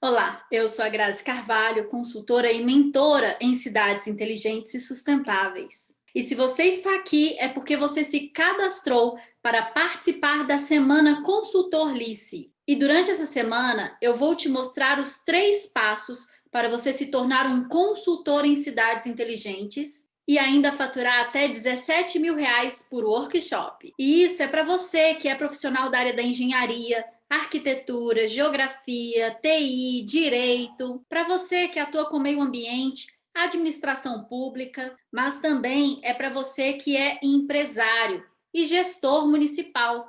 Olá, eu sou a Grazi Carvalho, consultora e mentora em cidades inteligentes e sustentáveis. E se você está aqui é porque você se cadastrou para participar da Semana Consultor Lice. E durante essa semana eu vou te mostrar os 3 passos para você se tornar um consultor em cidades inteligentes e ainda faturar até R$ 17.000 por workshop. E isso é para você que é profissional da área da engenharia, arquitetura, geografia, TI, direito, para você que atua com meio ambiente, administração pública, mas também é para você que é empresário e gestor municipal,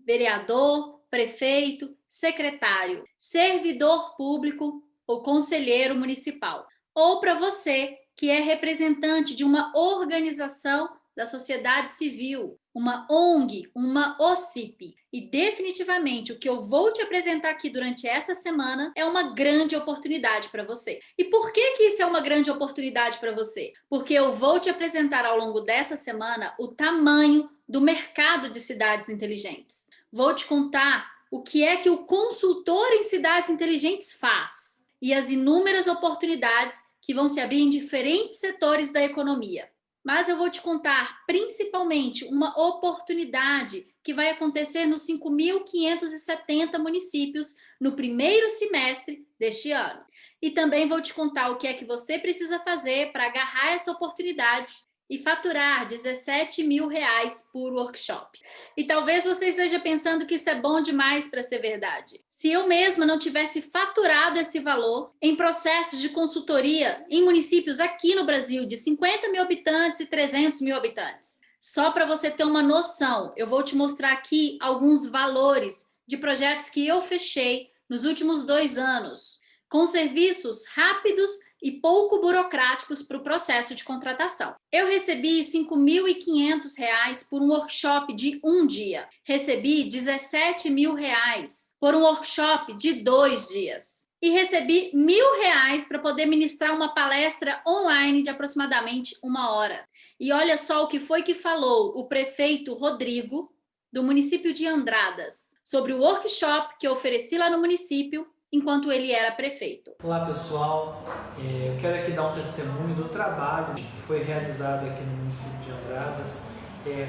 vereador, prefeito, secretário, servidor público ou conselheiro municipal, ou para você que é representante de uma organização da sociedade civil, uma ONG, uma OCIP. E definitivamente o que eu vou te apresentar aqui durante essa semana é uma grande oportunidade para você. E por que isso é uma grande oportunidade para você? Porque eu vou te apresentar ao longo dessa semana o tamanho do mercado de cidades inteligentes. Vou te contar o que é que o consultor em cidades inteligentes faz e as inúmeras oportunidades que vão se abrir em diferentes setores da economia. Mas eu vou te contar principalmente uma oportunidade que vai acontecer nos 5.570 municípios no primeiro semestre deste ano. E também vou te contar o que é que você precisa fazer para agarrar essa oportunidade e faturar R$ 17.000 por workshop. E talvez você esteja pensando que isso é bom demais para ser verdade. Se eu mesma não tivesse faturado esse valor em processos de consultoria em municípios aqui no Brasil de 50 mil habitantes e 300 mil habitantes. Só para você ter uma noção, eu vou te mostrar aqui alguns valores de projetos que eu fechei nos últimos 2 anos, com serviços rápidos e pouco burocráticos para o processo de contratação. Eu recebi R$ 5.500 por um workshop de 1 dia. Recebi R$ 17.000 por um workshop de 2 dias. E recebi R$ 1.000 para poder ministrar uma palestra online de aproximadamente 1 hora. E olha só o que foi que falou o prefeito Rodrigo, do município de Andradas, sobre o workshop que eu ofereci lá no município enquanto ele era prefeito. Olá pessoal, eu quero aqui dar um testemunho do trabalho que foi realizado aqui no município de Andradas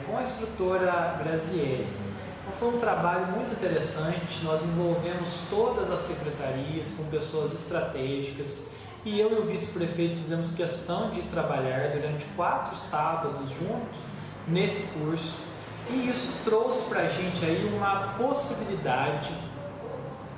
com a instrutora Graziele. Então, foi um trabalho muito interessante, nós envolvemos todas as secretarias com pessoas estratégicas e eu e o vice-prefeito fizemos questão de trabalhar durante 4 sábados juntos nesse curso e isso trouxe para a gente aí uma possibilidade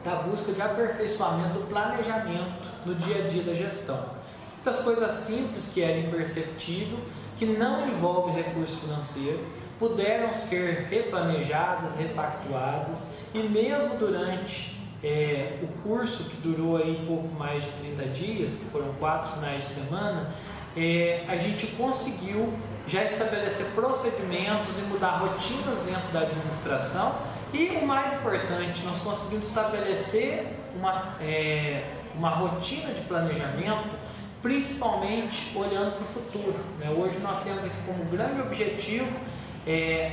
da busca de aperfeiçoamento do planejamento no dia a dia da gestão. Muitas coisas simples que eram imperceptíveis, que não envolvem recurso financeiro, puderam ser replanejadas, repactuadas e mesmo durante o curso que durou aí um pouco mais de 30 dias, que foram 4 finais de semana, a gente conseguiu já estabelecer procedimentos e mudar rotinas dentro da administração. E o mais importante, nós conseguimos estabelecer uma rotina de planejamento, principalmente olhando para o futuro. Hoje nós temos aqui como grande objetivo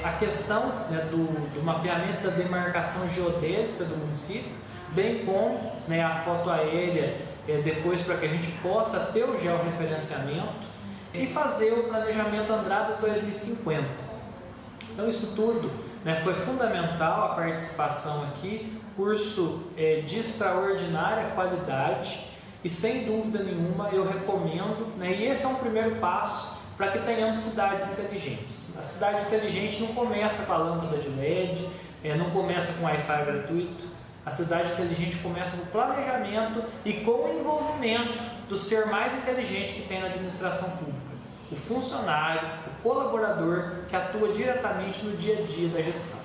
a questão do mapeamento da demarcação geodésica do município, bem como a foto aérea depois para que a gente possa ter o georreferenciamento e fazer o planejamento Andradas 2050. Então isso tudo foi fundamental a participação aqui, curso de extraordinária qualidade e sem dúvida nenhuma eu recomendo, e esse é um primeiro passo para que tenhamos cidades inteligentes. A cidade inteligente não começa com a lâmpada de LED, não começa com Wi-Fi gratuito, a cidade inteligente começa com o planejamento e com o envolvimento do ser mais inteligente que tem na administração pública. O funcionário, o colaborador que atua diretamente no dia a dia da gestão.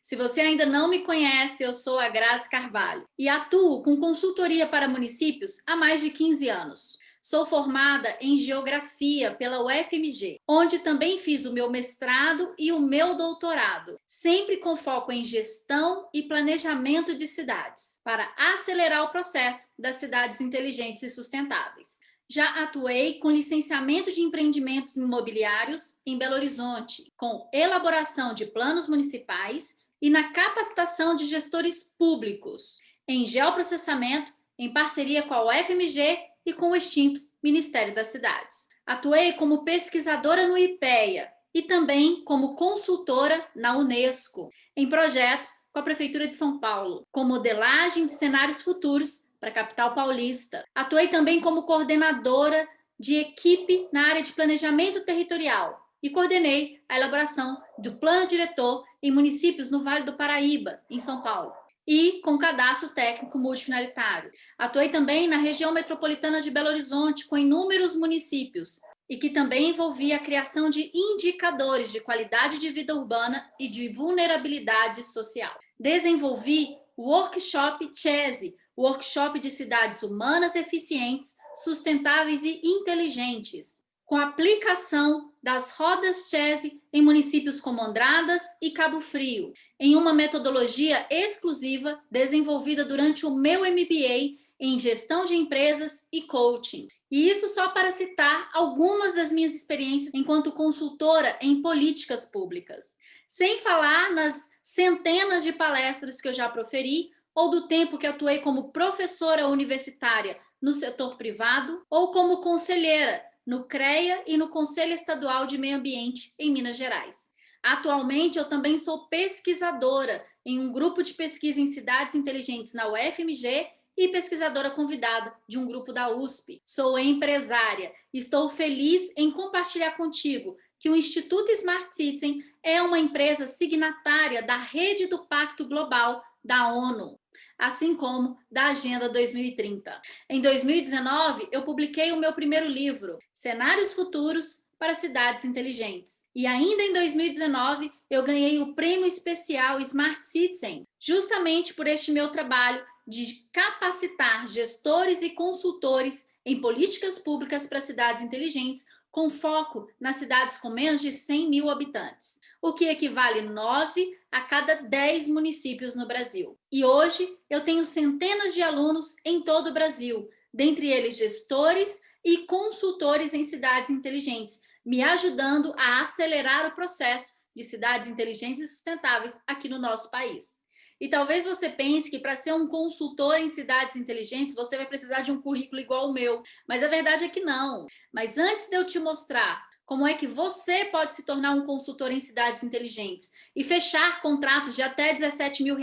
Se você ainda não me conhece, eu sou a Grazi Carvalho e atuo com consultoria para municípios há mais de 15 anos. Sou formada em Geografia pela UFMG, onde também fiz o meu mestrado e o meu doutorado, sempre com foco em gestão e planejamento de cidades, para acelerar o processo das cidades inteligentes e sustentáveis. Já atuei com licenciamento de empreendimentos imobiliários em Belo Horizonte, com elaboração de planos municipais e na capacitação de gestores públicos em geoprocessamento em parceria com a UFMG e com o extinto Ministério das Cidades. Atuei como pesquisadora no IPEA e também como consultora na Unesco, em projetos com a Prefeitura de São Paulo, com modelagem de cenários futuros para a capital paulista. Atuei também como coordenadora de equipe na área de planejamento territorial e coordenei a elaboração do plano diretor em municípios no Vale do Paraíba, em São Paulo, e com cadastro técnico multifinalitário. Atuei também na região metropolitana de Belo Horizonte, com inúmeros municípios, e que também envolvia a criação de indicadores de qualidade de vida urbana e de vulnerabilidade social. Desenvolvi o workshop CHESE, o workshop de cidades humanas eficientes, sustentáveis e inteligentes, com a aplicação das rodas CHESE em municípios como Andradas e Cabo Frio, em uma metodologia exclusiva desenvolvida durante o meu MBA em gestão de empresas e coaching. E isso só para citar algumas das minhas experiências enquanto consultora em políticas públicas. Sem falar nas centenas de palestras que eu já proferi, ou do tempo que atuei como professora universitária no setor privado, ou como conselheira no CREA e no Conselho Estadual de Meio Ambiente em Minas Gerais. Atualmente, eu também sou pesquisadora em um grupo de pesquisa em cidades inteligentes na UFMG e pesquisadora convidada de um grupo da USP. Sou empresária e estou feliz em compartilhar contigo que o Instituto Smart Citizen é uma empresa signatária da Rede do Pacto Global da ONU, assim como da Agenda 2030. Em 2019, eu publiquei o meu primeiro livro, Cenários Futuros para Cidades Inteligentes. E ainda em 2019, eu ganhei o prêmio especial Smart Citizen, justamente por este meu trabalho de capacitar gestores e consultores em políticas públicas para cidades inteligentes, com foco nas cidades com menos de 100 mil habitantes, o que equivale 9 a cada 10 municípios no Brasil. E hoje eu tenho centenas de alunos em todo o Brasil, dentre eles gestores e consultores em cidades inteligentes, me ajudando a acelerar o processo de cidades inteligentes e sustentáveis aqui no nosso país. E talvez você pense que para ser um consultor em cidades inteligentes, você vai precisar de um currículo igual ao meu. Mas a verdade é que não. Mas antes de eu te mostrar como é que você pode se tornar um consultor em cidades inteligentes e fechar contratos de até R$17 mil,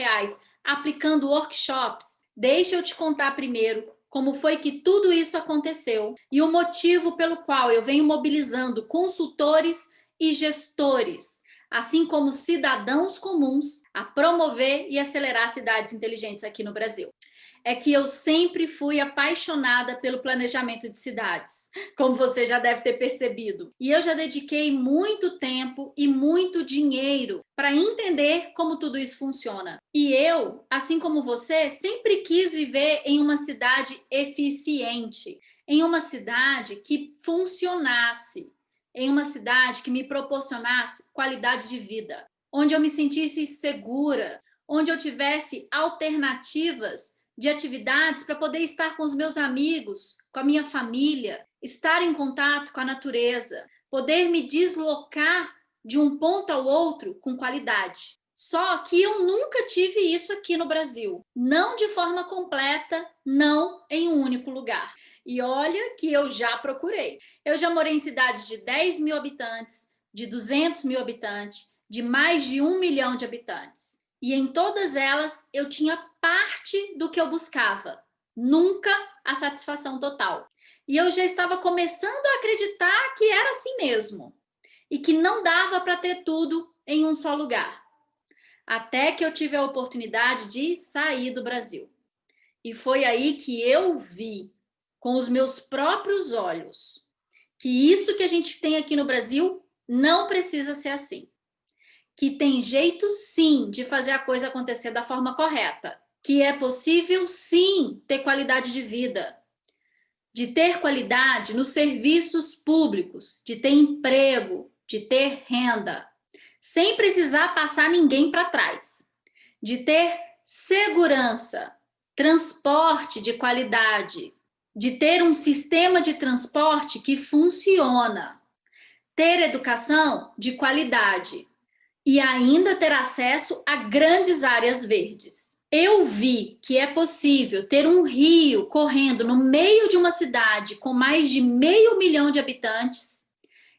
aplicando workshops, deixa eu te contar primeiro como foi que tudo isso aconteceu e o motivo pelo qual eu venho mobilizando consultores e gestores, assim como cidadãos comuns, a promover e acelerar cidades inteligentes aqui no Brasil. É que eu sempre fui apaixonada pelo planejamento de cidades, como você já deve ter percebido. E eu já dediquei muito tempo e muito dinheiro para entender como tudo isso funciona. E eu, assim como você, sempre quis viver em uma cidade eficiente, em uma cidade que funcionasse, em uma cidade que me proporcionasse qualidade de vida, onde eu me sentisse segura, onde eu tivesse alternativas de atividades para poder estar com os meus amigos, com a minha família, estar em contato com a natureza, poder me deslocar de um ponto ao outro com qualidade. Só que eu nunca tive isso aqui no Brasil, não de forma completa, não em um único lugar. E olha que eu já procurei. Eu já morei em cidades de 10 mil habitantes, de 200 mil habitantes, de mais de 1 milhão de habitantes. E em todas elas eu tinha parte do que eu buscava, nunca a satisfação total. E eu já estava começando a acreditar que era assim mesmo e que não dava para ter tudo em um só lugar. Até que eu tive a oportunidade de sair do Brasil. E foi aí que eu vi, com os meus próprios olhos, que isso que a gente tem aqui no Brasil não precisa ser assim. Que tem jeito sim de fazer a coisa acontecer da forma correta, que é possível sim ter qualidade de vida, de ter qualidade nos serviços públicos, de ter emprego, de ter renda, sem precisar passar ninguém para trás, de ter segurança, transporte de qualidade, de ter um sistema de transporte que funciona, ter educação de qualidade, e ainda ter acesso a grandes áreas verdes. Eu vi que é possível ter um rio correndo no meio de uma cidade com mais de 500 mil de habitantes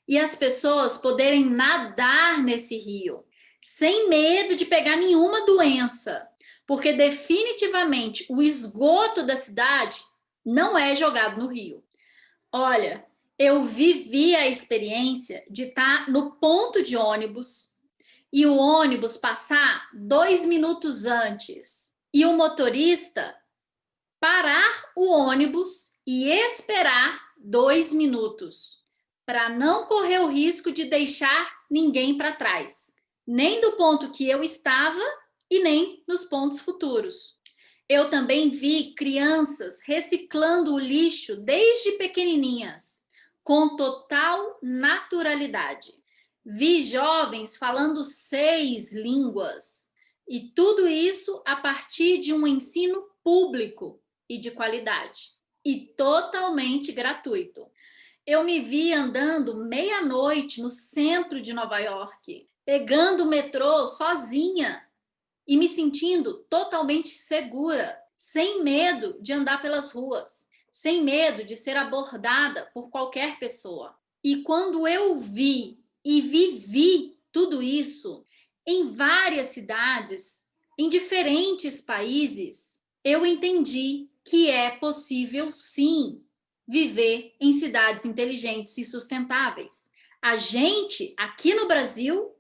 e as pessoas poderem nadar nesse rio sem medo de pegar nenhuma doença, porque definitivamente o esgoto da cidade não é jogado no rio. Olha, eu vivi a experiência de estar no ponto de ônibus e o ônibus passar 2 minutos antes e o motorista parar o ônibus e esperar 2 minutos para não correr o risco de deixar ninguém para trás, nem do ponto que eu estava e nem nos pontos futuros. Eu também vi crianças reciclando o lixo desde pequenininhas, com total naturalidade. Vi jovens falando 6 línguas, e tudo isso a partir de um ensino público e de qualidade, e totalmente gratuito. Eu me vi andando meia-noite no centro de Nova York, pegando o metrô sozinha e me sentindo totalmente segura, sem medo de andar pelas ruas, sem medo de ser abordada por qualquer pessoa. E quando eu vi e vivi tudo isso em várias cidades, em diferentes países, eu entendi que é possível, sim, viver em cidades inteligentes e sustentáveis. A gente, aqui no Brasil,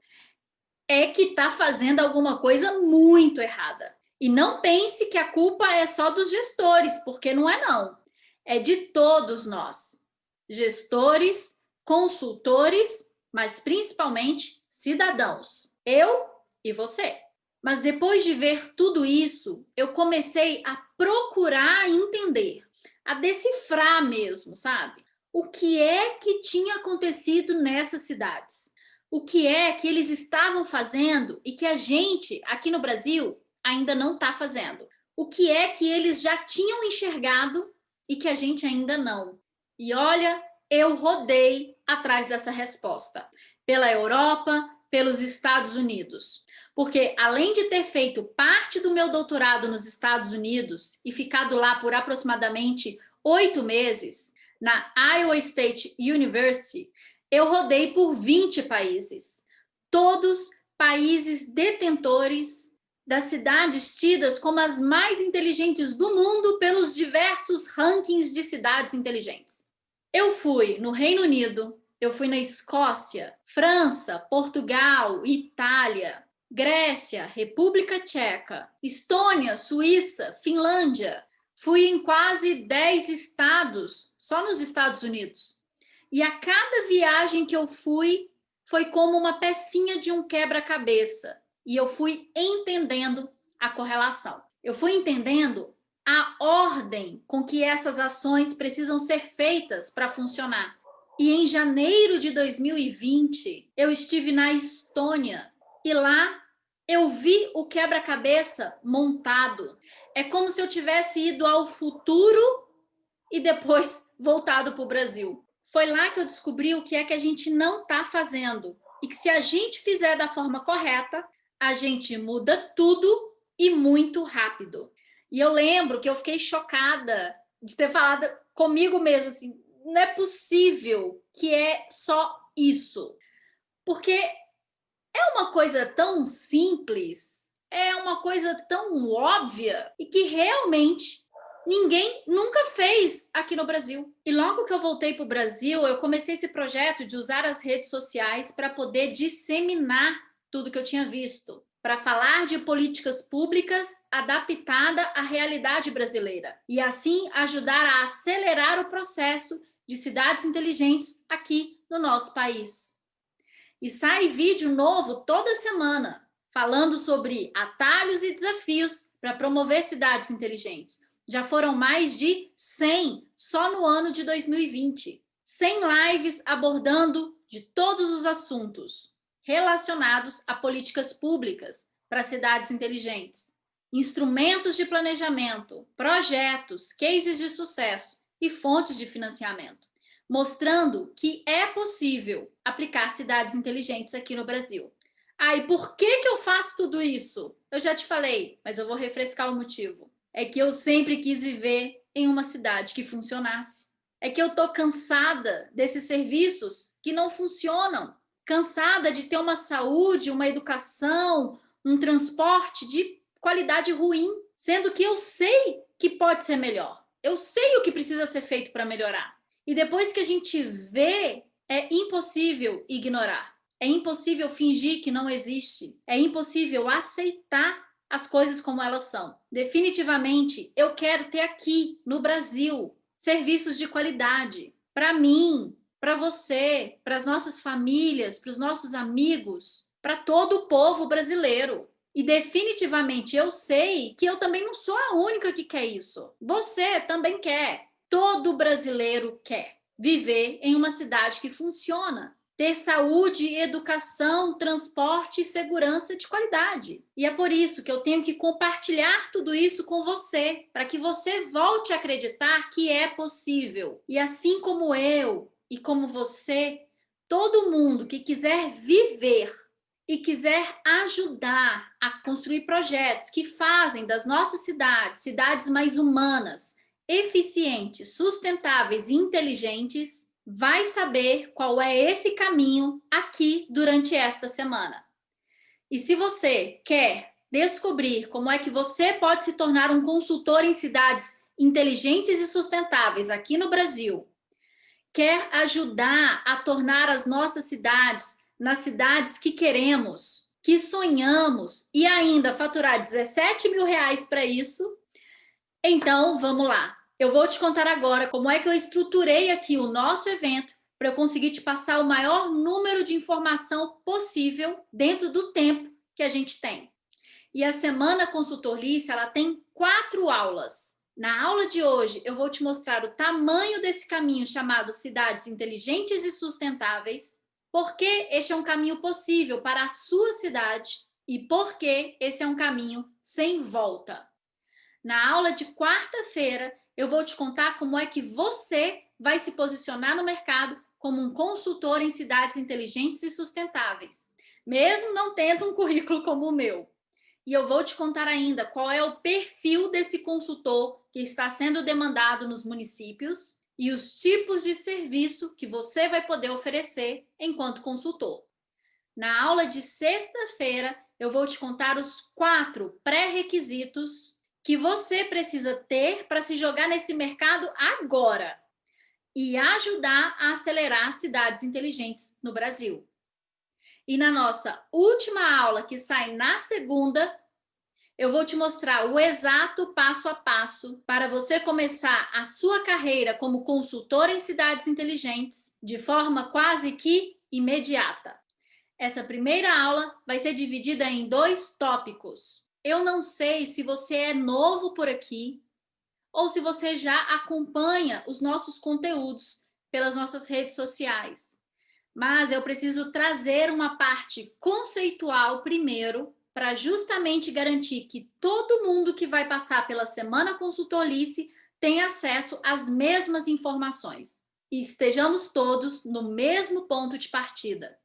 é que está fazendo alguma coisa muito errada. E não pense que a culpa é só dos gestores, porque não é não. É de todos nós. Gestores, consultores, mas principalmente cidadãos. Eu e você. Mas depois de ver tudo isso, eu comecei a procurar entender, a decifrar mesmo, sabe? O que é que tinha acontecido nessas cidades? O que é que eles estavam fazendo e que a gente, aqui no Brasil, ainda não está fazendo? O que é que eles já tinham enxergado e que a gente ainda não? E olha, eu rodei atrás dessa resposta, pela Europa, pelos Estados Unidos. Porque além de ter feito parte do meu doutorado nos Estados Unidos e ficado lá por aproximadamente 8 meses, na Iowa State University, eu rodei por 20 países, todos países detentores das cidades tidas como as mais inteligentes do mundo pelos diversos rankings de cidades inteligentes. Eu fui no Reino Unido, eu fui na Escócia, França, Portugal, Itália, Grécia, República Tcheca, Estônia, Suíça, Finlândia. Fui em quase 10 estados, só nos Estados Unidos. E a cada viagem que eu fui, foi como uma pecinha de um quebra-cabeça. E eu fui entendendo a correlação. Eu fui entendendo a ordem com que essas ações precisam ser feitas para funcionar. E em janeiro de 2020, eu estive na Estônia e lá eu vi o quebra-cabeça montado. É como se eu tivesse ido ao futuro e depois voltado para o Brasil. Foi lá que eu descobri o que é que a gente não está fazendo. E que se a gente fizer da forma correta, a gente muda tudo e muito rápido. E eu lembro que eu fiquei chocada de ter falado comigo mesmo assim, não é possível que é só isso. Porque é uma coisa tão simples, é uma coisa tão óbvia e que realmente ninguém nunca fez aqui no Brasil. E logo que eu voltei para o Brasil, eu comecei esse projeto de usar as redes sociais para poder disseminar tudo que eu tinha visto, para falar de políticas públicas adaptada à realidade brasileira e assim ajudar a acelerar o processo de cidades inteligentes aqui no nosso país. E sai vídeo novo toda semana, falando sobre atalhos e desafios para promover cidades inteligentes. Já foram mais de 100 só no ano de 2020. 100 lives abordando de todos os assuntos relacionados a políticas públicas para cidades inteligentes, instrumentos de planejamento, projetos, cases de sucesso e fontes de financiamento, mostrando que é possível aplicar cidades inteligentes aqui no Brasil. E por que eu faço tudo isso? Eu já te falei, mas eu vou refrescar o motivo. É que eu sempre quis viver em uma cidade que funcionasse. É que eu tô cansada desses serviços que não funcionam. Cansada de ter uma saúde, uma educação, um transporte de qualidade ruim, sendo que eu sei que pode ser melhor. Eu sei o que precisa ser feito para melhorar. E depois que a gente vê, é impossível ignorar. É impossível fingir que não existe. É impossível aceitar as coisas como elas são. Definitivamente, eu quero ter aqui, no Brasil, serviços de qualidade. Para mim, para você, para as nossas famílias, para os nossos amigos, para todo o povo brasileiro. E definitivamente eu sei que eu também não sou a única que quer isso. Você também quer. Todo brasileiro quer viver em uma cidade que funciona, ter saúde, educação, transporte e segurança de qualidade. E é por isso que eu tenho que compartilhar tudo isso com você, para que você volte a acreditar que é possível. E assim como eu e como você, todo mundo que quiser viver e quiser ajudar a construir projetos que fazem das nossas cidades cidades mais humanas, eficientes, sustentáveis e inteligentes, vai saber qual é esse caminho aqui durante esta semana. E se você quer descobrir como é que você pode se tornar um consultor em cidades inteligentes e sustentáveis aqui no Brasil, quer ajudar a tornar as nossas cidades nas cidades que queremos, que sonhamos e ainda faturar R$17.000 para isso, então vamos lá. Eu vou te contar agora como é que eu estruturei aqui o nosso evento para eu conseguir te passar o maior número de informação possível dentro do tempo que a gente tem. E a Semana Consultorice, ela tem 4 aulas. Na aula de hoje, eu vou te mostrar o tamanho desse caminho chamado Cidades Inteligentes e Sustentáveis, por que este é um caminho possível para a sua cidade e por que esse é um caminho sem volta. Na aula de quarta-feira, eu vou te contar como é que você vai se posicionar no mercado como um consultor em cidades inteligentes e sustentáveis, mesmo não tendo um currículo como o meu. E eu vou te contar ainda qual é o perfil desse consultor que está sendo demandado nos municípios e os tipos de serviço que você vai poder oferecer enquanto consultor. Na aula de sexta-feira, eu vou te contar os 4 pré-requisitos que você precisa ter para se jogar nesse mercado agora e ajudar a acelerar cidades inteligentes no Brasil. E na nossa última aula, que sai na segunda, eu vou te mostrar o exato passo a passo para você começar a sua carreira como consultor em cidades inteligentes de forma quase que imediata. Essa primeira aula vai ser dividida em 2 tópicos. Eu não sei se você é novo por aqui ou se você já acompanha os nossos conteúdos pelas nossas redes sociais. Mas eu preciso trazer uma parte conceitual primeiro para justamente garantir que todo mundo que vai passar pela Semana Consultorice tenha acesso às mesmas informações e estejamos todos no mesmo ponto de partida.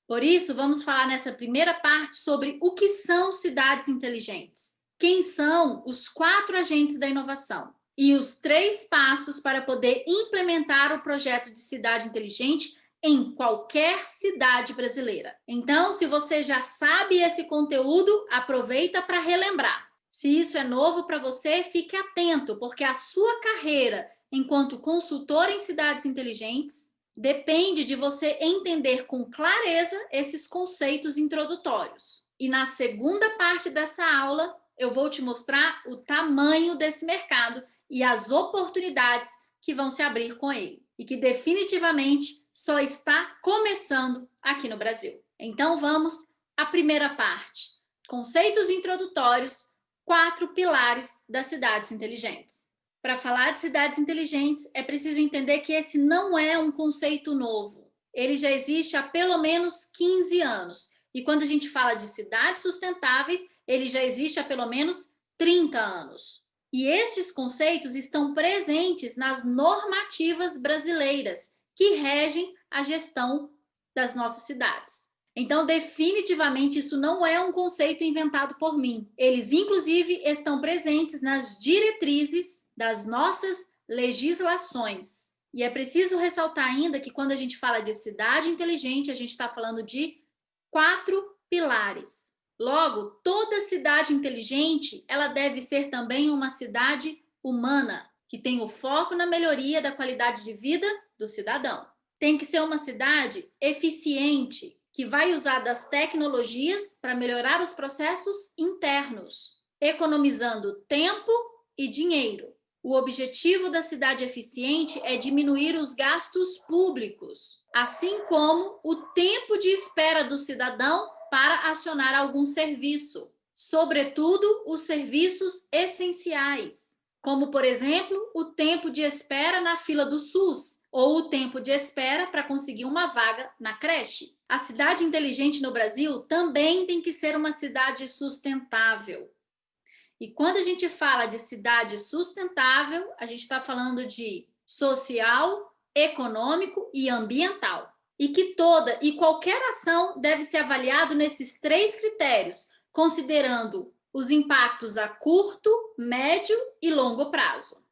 Por isso, vamos falar nessa primeira parte sobre o que são cidades inteligentes. Quem são os 4 agentes da inovação e os 3 passos para poder implementar o projeto de cidade inteligente em qualquer cidade brasileira. Então, se você já sabe esse conteúdo, aproveita para relembrar. Se isso é novo para você, fique atento, porque a sua carreira enquanto consultor em cidades inteligentes depende de você entender com clareza esses conceitos introdutórios. E na segunda parte dessa aula, eu vou te mostrar o tamanho desse mercado e as oportunidades que vão se abrir com ele. E que definitivamente só está começando aqui no Brasil. Então vamos à primeira parte. Conceitos introdutórios, 4 pilares das cidades inteligentes. Para falar de cidades inteligentes, é preciso entender que esse não é um conceito novo. Ele já existe há pelo menos 15 anos. E quando a gente fala de cidades sustentáveis, ele já existe há pelo menos 30 anos. E estes conceitos estão presentes nas normativas brasileiras que regem a gestão das nossas cidades. Então, definitivamente, isso não é um conceito inventado por mim. Eles, inclusive, estão presentes nas diretrizes das nossas legislações. E é preciso ressaltar ainda que quando a gente fala de cidade inteligente, a gente está falando de 4 pilares. Logo, toda cidade inteligente, ela deve ser também uma cidade humana, que tem o foco na melhoria da qualidade de vida do cidadão. Tem que ser uma cidade eficiente, que vai usar das tecnologias para melhorar os processos internos, economizando tempo e dinheiro. O objetivo da cidade eficiente é diminuir os gastos públicos, assim como o tempo de espera do cidadão para acionar algum serviço, sobretudo os serviços essenciais, como, por exemplo, o tempo de espera na fila do SUS ou o tempo de espera para conseguir uma vaga na creche. A cidade inteligente no Brasil também tem que ser uma cidade sustentável. E quando a gente fala de cidade sustentável, a gente está falando de social, econômico e ambiental. E que toda e qualquer ação deve ser avaliado nesses 3 critérios, considerando os impactos a curto, médio e longo prazo.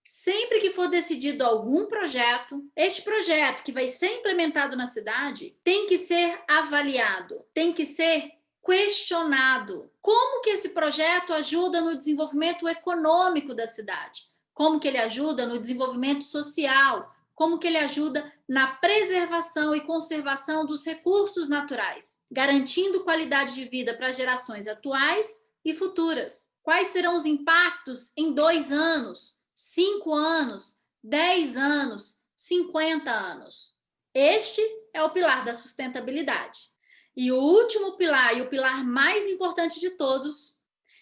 Sempre que for decidido algum projeto, este projeto que vai ser implementado na cidade tem que ser avaliado, tem que ser questionado. Como que esse projeto ajuda no desenvolvimento econômico da cidade? Como que ele ajuda no desenvolvimento social? Como que ele ajuda na preservação e conservação dos recursos naturais, garantindo qualidade de vida para as gerações atuais e futuras? Quais serão os impactos em 2 anos, 5 anos, 10 anos, 50 anos? Este é o pilar da sustentabilidade. E o último pilar, e o pilar mais importante de todos,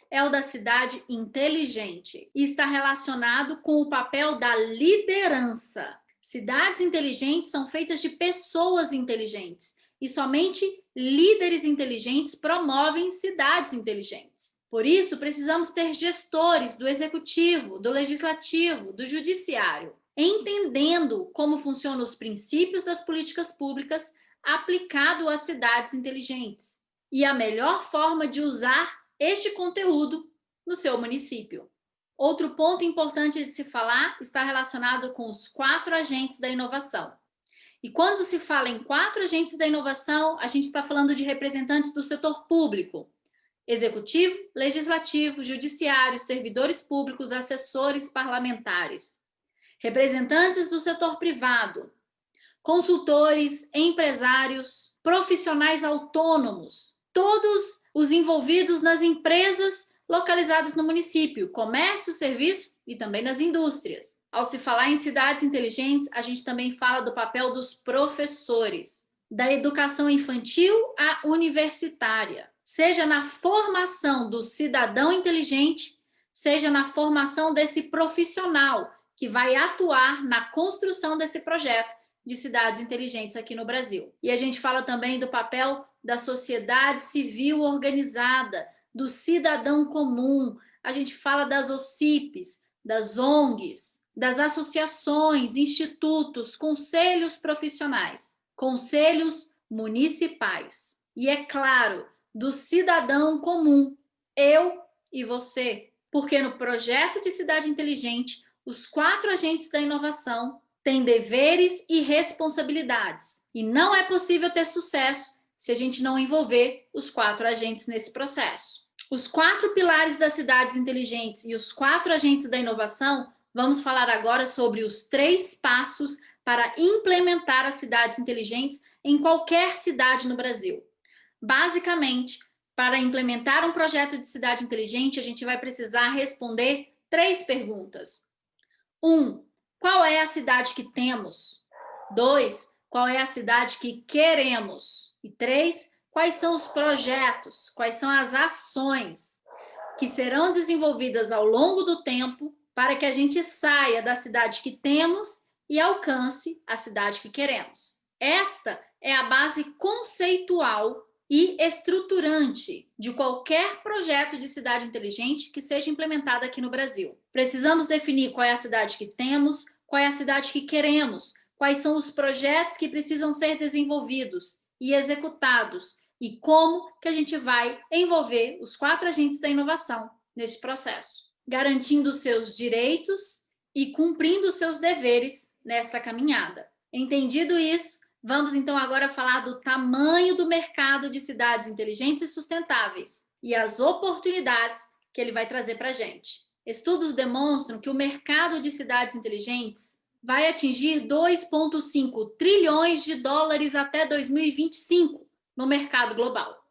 é o da cidade inteligente. E está relacionado com o papel da liderança. Cidades inteligentes são feitas de pessoas inteligentes. E somente líderes inteligentes promovem cidades inteligentes. Por isso, precisamos ter gestores do executivo, do legislativo, do judiciário, entendendo como funcionam os princípios das políticas públicas aplicado às cidades inteligentes e a melhor forma de usar este conteúdo no seu município. Outro ponto importante de se falar está relacionado com os 4 agentes da inovação. E quando se fala em 4 agentes da inovação, a gente está falando de representantes do setor público, executivo, legislativo, judiciário, servidores públicos, assessores parlamentares, representantes do setor privado, consultores, empresários, profissionais autônomos, todos os envolvidos nas empresas localizadas no município, comércio, serviço e também nas indústrias. Ao se falar em cidades inteligentes, a gente também fala do papel dos professores, da educação infantil à universitária, seja na formação do cidadão inteligente, seja na formação desse profissional que vai atuar na construção desse projeto de cidades inteligentes aqui no Brasil. E a gente fala também do papel da sociedade civil organizada, do cidadão comum. A gente fala das OCIPs, das ONGs, das associações, institutos, conselhos profissionais, conselhos municipais. E, é claro, do cidadão comum, eu e você. Porque no projeto de cidade inteligente, os 4 agentes da inovação têm deveres e responsabilidades. E não é possível ter sucesso se a gente não envolver os 4 agentes nesse processo. Os 4 pilares das cidades inteligentes e os 4 agentes da inovação, vamos falar agora sobre os 3 passos para implementar as cidades inteligentes em qualquer cidade no Brasil. Basicamente, para implementar um projeto de cidade inteligente, a gente vai precisar responder 3 perguntas. 1. Qual é a cidade que temos? 2. Qual é a cidade que queremos? E 3. Quais são os projetos, quais são as ações que serão desenvolvidas ao longo do tempo para que a gente saia da cidade que temos e alcance a cidade que queremos. Esta é a base conceitual e estruturante de qualquer projeto de cidade inteligente que seja implementado aqui no Brasil. Precisamos definir qual é a cidade que temos, qual é a cidade que queremos, quais são os projetos que precisam ser desenvolvidos e executados e como que a gente vai envolver os 4 agentes da inovação neste processo, garantindo seus direitos e cumprindo seus deveres nesta caminhada. Entendido isso, vamos então agora falar do tamanho do mercado de cidades inteligentes e sustentáveis e as oportunidades que ele vai trazer para a gente. Estudos demonstram que o mercado de cidades inteligentes vai atingir 2,5 trilhões de dólares até 2025 no mercado global.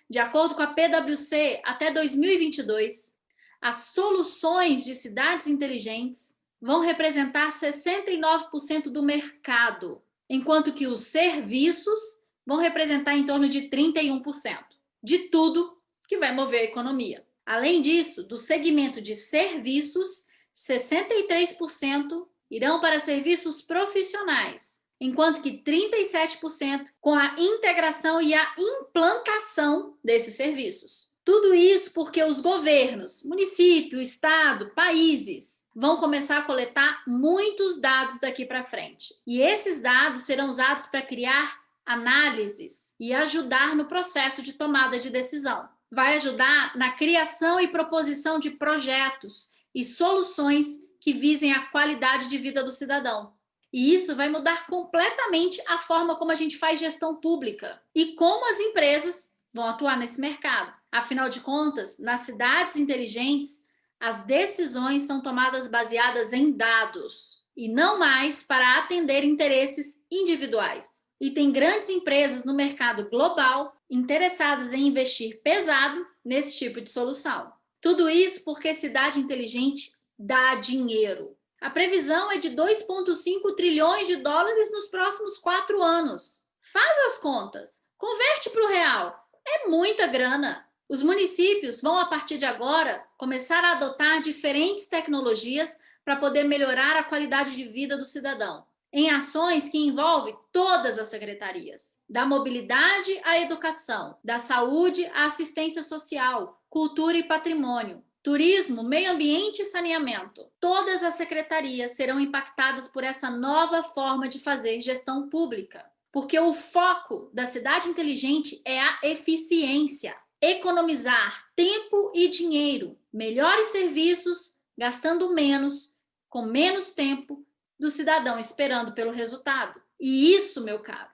De acordo com a PwC, até 2022, as soluções de cidades inteligentes vão representar 69% do mercado, enquanto que os serviços vão representar em torno de 31% de tudo que vai mover a economia. Além disso, do segmento de serviços, 63% irão para serviços profissionais, enquanto que 37% com a integração e a implantação desses serviços. Tudo isso porque os governos, município, estado, países, vão começar a coletar muitos dados daqui para frente. E esses dados serão usados para criar análises e ajudar no processo de tomada de decisão. Vai ajudar na criação e proposição de projetos e soluções que visem a qualidade de vida do cidadão. E isso vai mudar completamente a forma como a gente faz gestão pública e como as empresas vão atuar nesse mercado. Afinal de contas, nas cidades inteligentes, as decisões são tomadas baseadas em dados e não mais para atender interesses individuais. E tem grandes empresas no mercado global interessadas em investir pesado nesse tipo de solução. Tudo isso porque cidade inteligente dá dinheiro. A previsão é de 2,5 trilhões de dólares nos próximos 4 anos. Faz as contas, converte para o real. É muita grana. Os municípios vão, a partir de agora, começar a adotar diferentes tecnologias para poder melhorar a qualidade de vida do cidadão, em ações que envolvem todas as secretarias, da mobilidade à educação, da saúde à assistência social, cultura e patrimônio, turismo, meio ambiente e saneamento. Todas as secretarias serão impactadas por essa nova forma de fazer gestão pública, porque o foco da cidade inteligente é a eficiência, economizar tempo e dinheiro, melhores serviços, gastando menos, com menos tempo, do cidadão esperando pelo resultado. E isso, meu caro,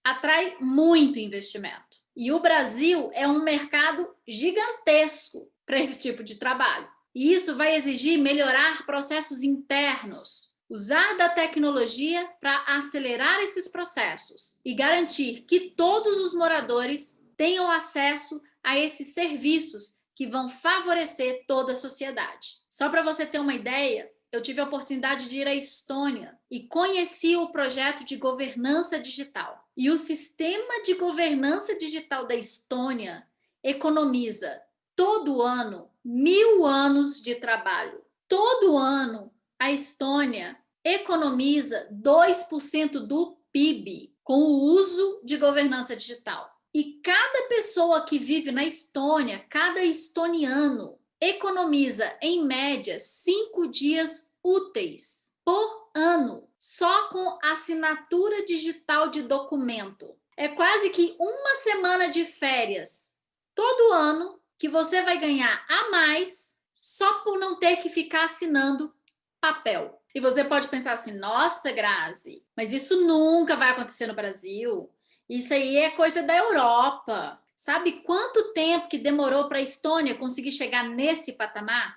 atrai muito investimento. E o Brasil é um mercado gigantesco para esse tipo de trabalho. E isso vai exigir melhorar processos internos, usar da tecnologia para acelerar esses processos e garantir que todos os moradores tenham acesso a esses serviços que vão favorecer toda a sociedade. Só para você ter uma ideia, eu tive a oportunidade de ir à Estônia e conheci o projeto de governança digital. E o sistema de governança digital da Estônia economiza todo ano 1.000 anos de trabalho. Todo ano, a Estônia economiza 2% do PIB com o uso de governança digital. E cada pessoa que vive na Estônia, cada estoniano, economiza, em média, 5 dias úteis por ano, só com assinatura digital de documento. É quase que uma semana de férias todo ano que você vai ganhar a mais só por não ter que ficar assinando papel. E você pode pensar assim, nossa, Grazi, mas isso nunca vai acontecer no Brasil. Isso aí é coisa da Europa. Sabe quanto tempo que demorou para a Estônia conseguir chegar nesse patamar?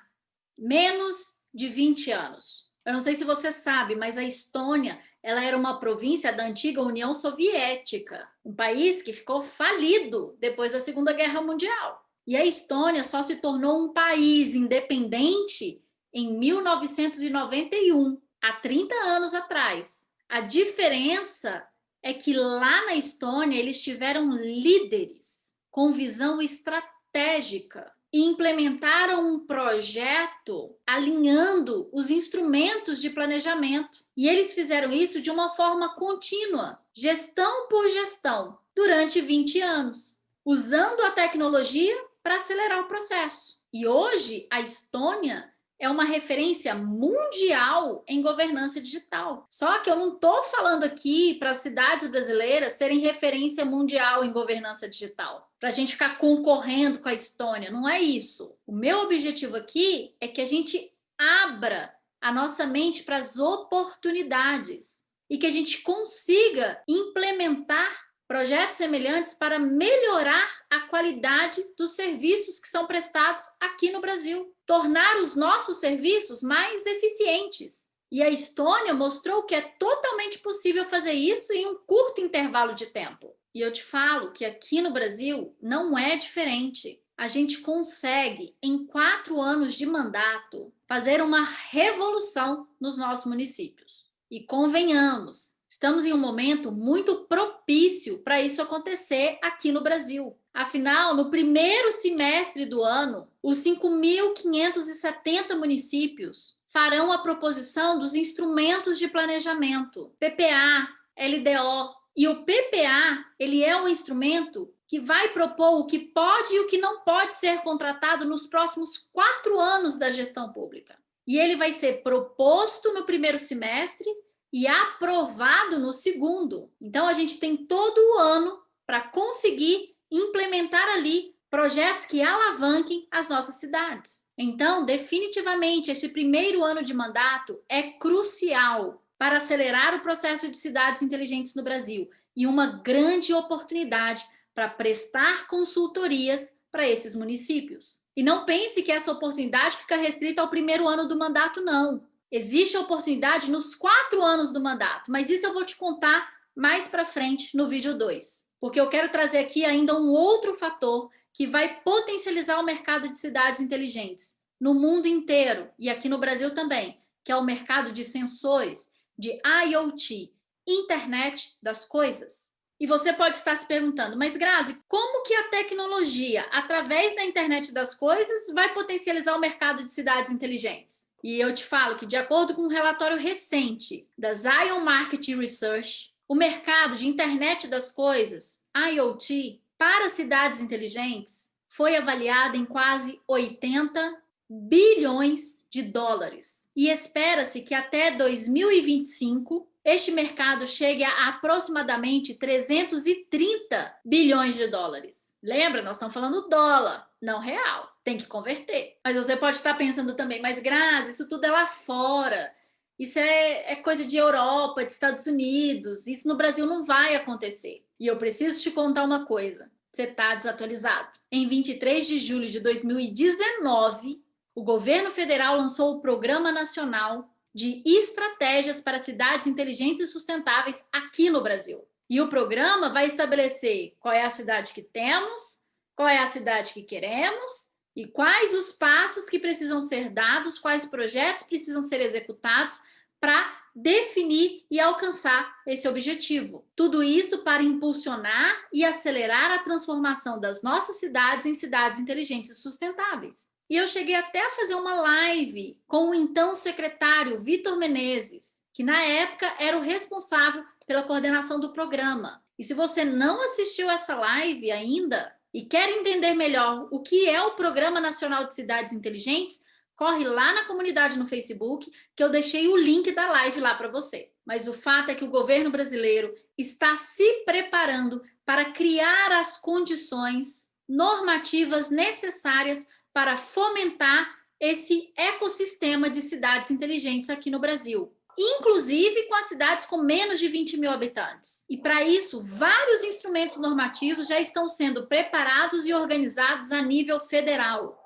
Menos de 20 anos. Eu não sei se você sabe, mas a Estônia, ela era uma província da antiga União Soviética, um país que ficou falido depois da Segunda Guerra Mundial. E a Estônia só se tornou um país independente em 1991, há 30 anos atrás. A diferença é que lá na Estônia eles tiveram líderes com visão estratégica e implementaram um projeto alinhando os instrumentos de planejamento. E eles fizeram isso de uma forma contínua, gestão por gestão, durante 20 anos, usando a tecnologia para acelerar o processo. E hoje a Estônia é uma referência mundial em governança digital. Só que eu não estou falando aqui para as cidades brasileiras serem referência mundial em governança digital, para a gente ficar concorrendo com a Estônia. Não é isso. O meu objetivo aqui é que a gente abra a nossa mente para as oportunidades e que a gente consiga implementar projetos semelhantes para melhorar a qualidade dos serviços que são prestados aqui no Brasil, tornar os nossos serviços mais eficientes. E a Estônia mostrou que é totalmente possível fazer isso em um curto intervalo de tempo. E eu te falo que aqui no Brasil não é diferente. A gente consegue, em 4 anos de mandato, fazer uma revolução nos nossos municípios. E convenhamos, estamos em um momento muito propício para isso acontecer aqui no Brasil. Afinal, no primeiro semestre do ano, os 5.570 municípios farão a proposição dos instrumentos de planejamento, PPA, LDO. E o PPA, ele é um instrumento que vai propor o que pode e o que não pode ser contratado nos próximos 4 anos da gestão pública. E ele vai ser proposto no primeiro semestre e aprovado no segundo. Então, a gente tem todo o ano para conseguir implementar ali projetos que alavanquem as nossas cidades. Então, definitivamente, esse primeiro ano de mandato é crucial para acelerar o processo de cidades inteligentes no Brasil e uma grande oportunidade para prestar consultorias para esses municípios. E não pense que essa oportunidade fica restrita ao primeiro ano do mandato, não. Existe a oportunidade nos 4 anos do mandato, mas isso eu vou te contar mais para frente no vídeo 2, porque eu quero trazer aqui ainda um outro fator que vai potencializar o mercado de cidades inteligentes no mundo inteiro e aqui no Brasil também, que é o mercado de sensores, de IoT, Internet das Coisas. E você pode estar se perguntando, mas Grazi, como que a tecnologia, através da internet das coisas, vai potencializar o mercado de cidades inteligentes? E eu te falo que, de acordo com um relatório recente da Zion Market Research, o mercado de internet das coisas, IoT, para cidades inteligentes, foi avaliado em quase 80 bilhões de dólares. E espera-se que até 2025 este mercado chegue a aproximadamente 330 bilhões de dólares. Lembra, nós estamos falando dólar, não real. Tem que converter. Mas você pode estar pensando também, mas Grazi, isso tudo é lá fora. Isso é coisa de Europa, de Estados Unidos. Isso no Brasil não vai acontecer. E eu preciso te contar uma coisa. Você está desatualizado. Em 23 de julho de 2019, o governo federal lançou o Programa Nacional de Estratégias para Cidades Inteligentes e Sustentáveis aqui no Brasil. E o programa vai estabelecer qual é a cidade que temos, qual é a cidade que queremos e quais os passos que precisam ser dados, quais projetos precisam ser executados para definir e alcançar esse objetivo. Tudo isso para impulsionar e acelerar a transformação das nossas cidades em cidades inteligentes e sustentáveis. E eu cheguei até a fazer uma live com o então secretário Vitor Menezes, que na época era o responsável pela coordenação do programa. E se você não assistiu essa live ainda e quer entender melhor o que é o Programa Nacional de Cidades Inteligentes, corre lá na comunidade no Facebook, que eu deixei o link da live lá para você. Mas o fato é que o governo brasileiro está se preparando para criar as condições normativas necessárias para fomentar esse ecossistema de cidades inteligentes aqui no Brasil, inclusive com as cidades com menos de 20 mil habitantes. E para isso, vários instrumentos normativos já estão sendo preparados e organizados a nível federal.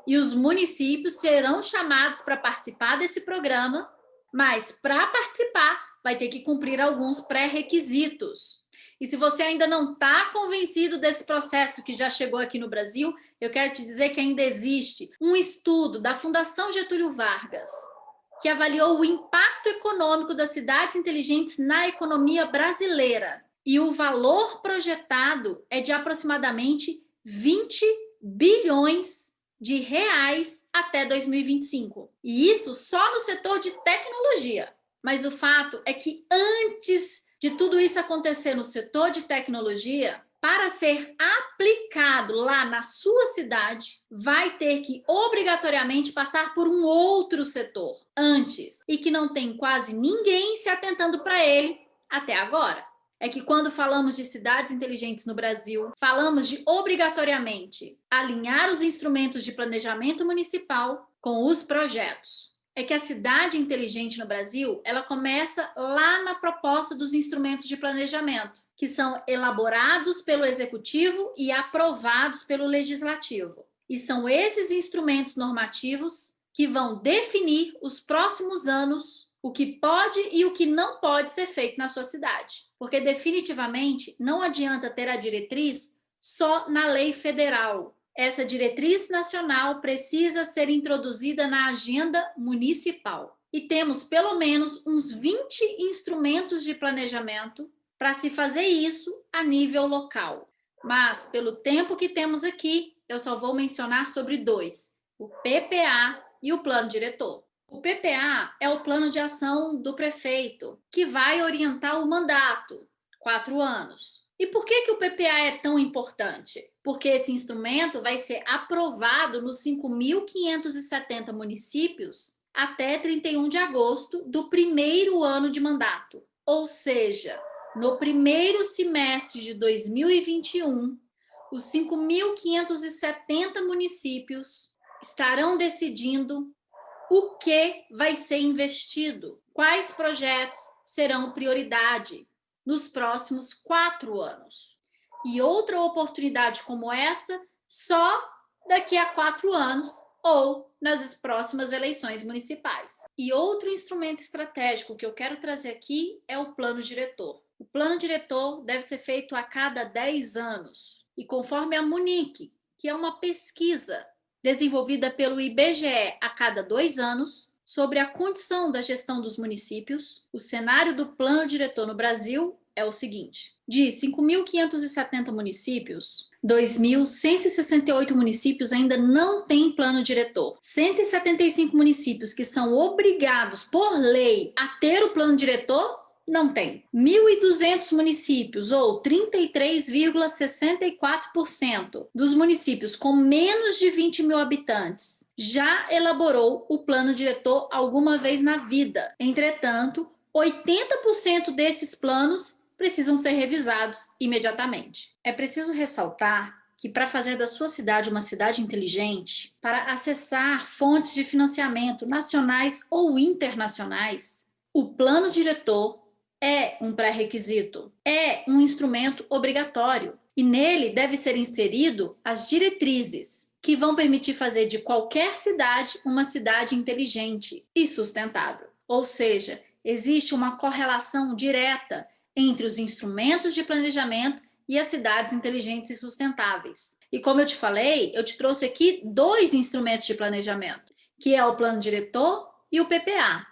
E os municípios serão chamados para participar desse programa, mas para participar vai ter que cumprir alguns pré-requisitos. E se você ainda não está convencido desse processo que já chegou aqui no Brasil, eu quero te dizer que ainda existe um estudo da Fundação Getúlio Vargas, que avaliou o impacto econômico das cidades inteligentes na economia brasileira. E o valor projetado é de aproximadamente 20 bilhões de reais até 2025. E isso só no setor de tecnologia. Mas o fato é que antes de tudo isso acontecer no setor de tecnologia, para ser aplicado lá na sua cidade, vai ter que obrigatoriamente passar por um outro setor antes e que não tem quase ninguém se atentando para ele até agora. É que quando falamos de cidades inteligentes no Brasil, falamos de obrigatoriamente alinhar os instrumentos de planejamento municipal com os projetos. É que a cidade inteligente no Brasil, ela começa lá na proposta dos instrumentos de planejamento, que são elaborados pelo executivo e aprovados pelo legislativo. E são esses instrumentos normativos que vão definir os próximos anos, o que pode e o que não pode ser feito na sua cidade. Porque definitivamente não adianta ter a diretriz só na lei federal. Essa diretriz nacional precisa ser introduzida na agenda municipal. E temos pelo menos uns 20 instrumentos de planejamento para se fazer isso a nível local. Mas, pelo tempo que temos aqui, eu só vou mencionar sobre 2, o PPA e o Plano Diretor. O PPA é o plano de ação do prefeito, que vai orientar o mandato, 4 anos. E por que o PPA é tão importante? Porque esse instrumento vai ser aprovado nos 5.570 municípios até 31 de agosto do primeiro ano de mandato. Ou seja, no primeiro semestre de 2021, os 5.570 municípios estarão decidindo o que vai ser investido, quais projetos serão prioridade nos próximos 4 anos. E outra oportunidade como essa, só daqui a 4 anos ou nas próximas eleições municipais. E outro instrumento estratégico que eu quero trazer aqui é o plano diretor. O plano diretor deve ser feito a cada 10 anos. E conforme a Munic, que é uma pesquisa desenvolvida pelo IBGE a cada 2 anos, sobre a condição da gestão dos municípios, o cenário do plano diretor no Brasil é o seguinte: de 5.570 municípios, 2.168 municípios ainda não têm plano diretor. 175 municípios que são obrigados por lei a ter o plano diretor não tem. 1.200 municípios, ou 33,64% dos municípios com menos de 20 mil habitantes, já elaborou o plano diretor alguma vez na vida. Entretanto, 80% desses planos precisam ser revisados imediatamente. É preciso ressaltar que para fazer da sua cidade uma cidade inteligente, para acessar fontes de financiamento nacionais ou internacionais, o plano diretor é um pré-requisito, é um instrumento obrigatório e nele deve ser inserido as diretrizes que vão permitir fazer de qualquer cidade uma cidade inteligente e sustentável. Ou seja, existe uma correlação direta entre os instrumentos de planejamento e as cidades inteligentes e sustentáveis. E como eu te falei, eu te trouxe aqui 2 instrumentos de planejamento, que é o plano diretor e o PPA.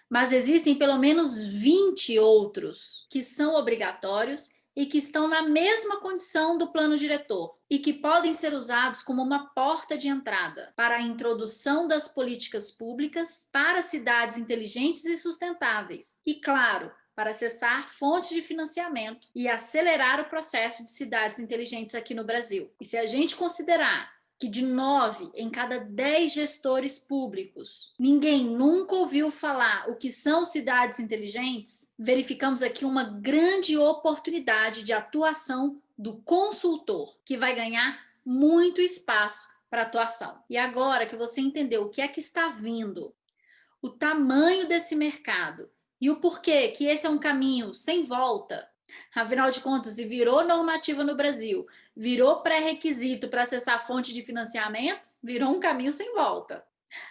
Mas existem pelo menos 20 outros que são obrigatórios e que estão na mesma condição do plano diretor e que podem ser usados como uma porta de entrada para a introdução das políticas públicas para cidades inteligentes e sustentáveis. E, claro, para acessar fontes de financiamento e acelerar o processo de cidades inteligentes aqui no Brasil. E se a gente considerar que de 9 em cada 10 gestores públicos, ninguém nunca ouviu falar o que são cidades inteligentes, verificamos aqui uma grande oportunidade de atuação do consultor, que vai ganhar muito espaço para atuação. E agora que você entendeu o que é que está vindo, o tamanho desse mercado e o porquê que esse é um caminho sem volta, afinal de contas, se virou normativa no Brasil, virou pré-requisito para acessar a fonte de financiamento, virou um caminho sem volta.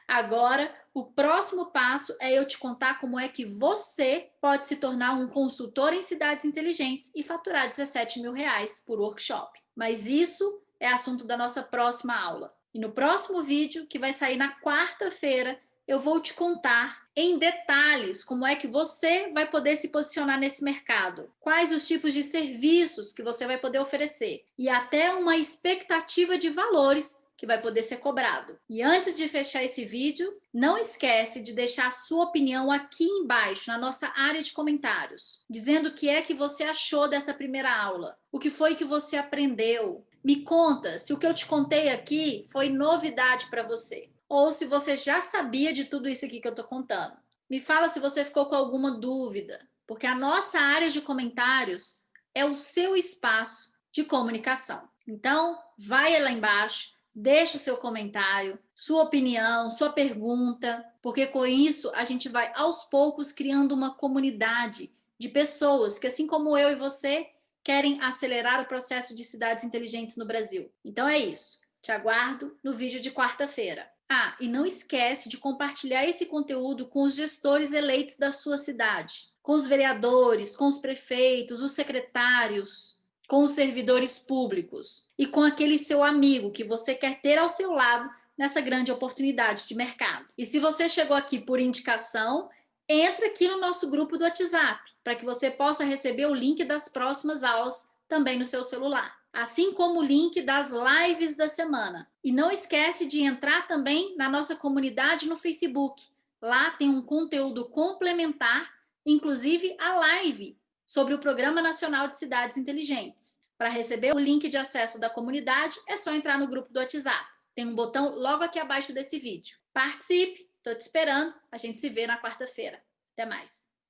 Agora, o próximo passo é eu te contar como é que você pode se tornar um consultor em cidades inteligentes e faturar R$17 mil por workshop. Mas isso é assunto da nossa próxima aula. E no próximo vídeo, que vai sair na quarta-feira, eu vou te contar em detalhes como é que você vai poder se posicionar nesse mercado, quais os tipos de serviços que você vai poder oferecer e até uma expectativa de valores que vai poder ser cobrado. E antes de fechar esse vídeo, não esquece de deixar a sua opinião aqui embaixo, na nossa área de comentários, dizendo o que é que você achou dessa primeira aula, o que foi que você aprendeu. Me conta se o que eu te contei aqui foi novidade para você, ou se você já sabia de tudo isso aqui que eu estou contando. Me fala se você ficou com alguma dúvida, porque a nossa área de comentários é o seu espaço de comunicação. Então, vai lá embaixo, deixa o seu comentário, sua opinião, sua pergunta, porque com isso a gente vai aos poucos criando uma comunidade de pessoas que, assim como eu e você, querem acelerar o processo de cidades inteligentes no Brasil. Então é isso. Te aguardo no vídeo de quarta-feira. Ah, e não esquece de compartilhar esse conteúdo com os gestores eleitos da sua cidade, com os vereadores, com os prefeitos, os secretários, com os servidores públicos e com aquele seu amigo que você quer ter ao seu lado nessa grande oportunidade de mercado. E se você chegou aqui por indicação, entra aqui no nosso grupo do WhatsApp para que você possa receber o link das próximas aulas também no seu celular, assim como o link das lives da semana. E não esquece de entrar também na nossa comunidade no Facebook. Lá tem um conteúdo complementar, inclusive a live sobre o Programa Nacional de Cidades Inteligentes. Para receber o link de acesso da comunidade, é só entrar no grupo do WhatsApp. Tem um botão logo aqui abaixo desse vídeo. Participe, estou te esperando. A gente se vê na quarta-feira. Até mais.